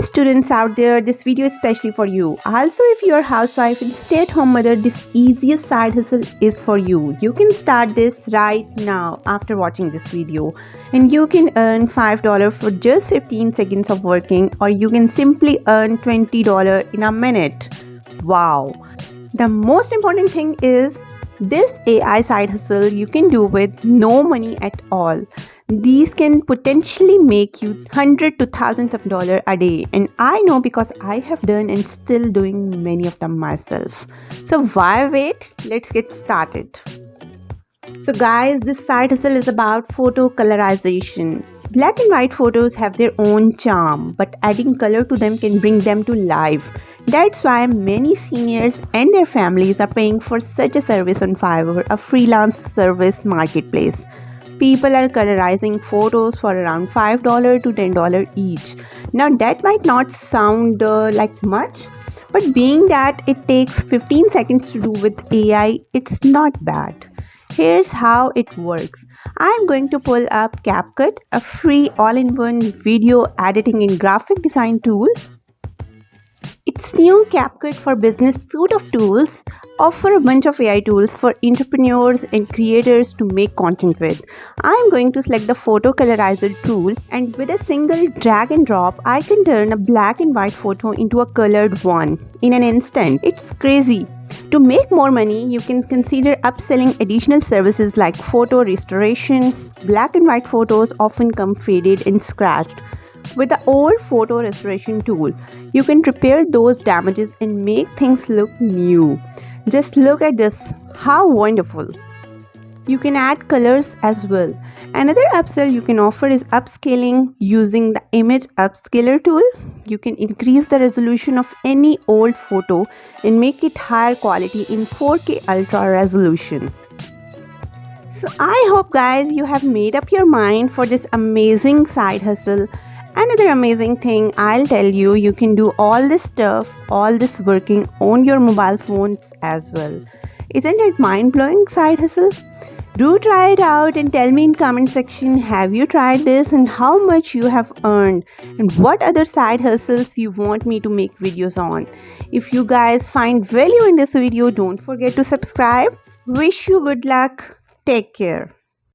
students out there, this video is especially for you. Also, if you're a housewife and stay-at-home mother, this easiest side hustle is for you. You can start this right now after watching this video, and you can earn $5 for just 15 seconds of working, or you can simply earn $20 in a minute. Wow! The most important thing is this AI side hustle you can do with no money at all. These can potentially make you hundreds to thousands of dollars a day, and I know because I have done and still doing many of them myself. So why wait? Let's get started. So guys, this side hustle is about photo colorization. Black and white photos have their own charm, but adding color to them can bring them to life. That's why many seniors and their families are paying for such a service on Fiverr, a freelance service marketplace. People are colorizing photos for around $5 to $10 each. Now that might not sound like much, but being that it takes 15 seconds to do with AI, it's not bad. Here's how it works. I'm going to pull up CapCut, a free all-in-one video editing and graphic design tool. Its new CapCut for Business suite of tools offer a bunch of AI tools for entrepreneurs and creators to make content with. I'm going to select the photo colorizer tool, and with a single drag and drop, I can turn a black and white photo into a colored one in an instant. It's crazy. To make more money, you can consider upselling additional services like photo restoration. Black and white photos often come faded and scratched. With the old photo restoration tool, you can repair those damages and make things look new. Just look at this, how wonderful! You can add colors as well. Another upsell you can offer is upscaling using the image upscaler tool. You can increase the resolution of any old photo and make it higher quality in 4K ultra resolution. So I hope guys you have made up your mind for this amazing side hustle. Another amazing thing I'll tell you, you can do all this stuff, all this working on your mobile phones as well. Isn't it mind-blowing side hustle? Do try it out and tell me in comment section, have you tried this and how much you have earned and what other side hustles you want me to make videos on. If you guys find value in this video, don't forget to subscribe. Wish you good luck. Take care.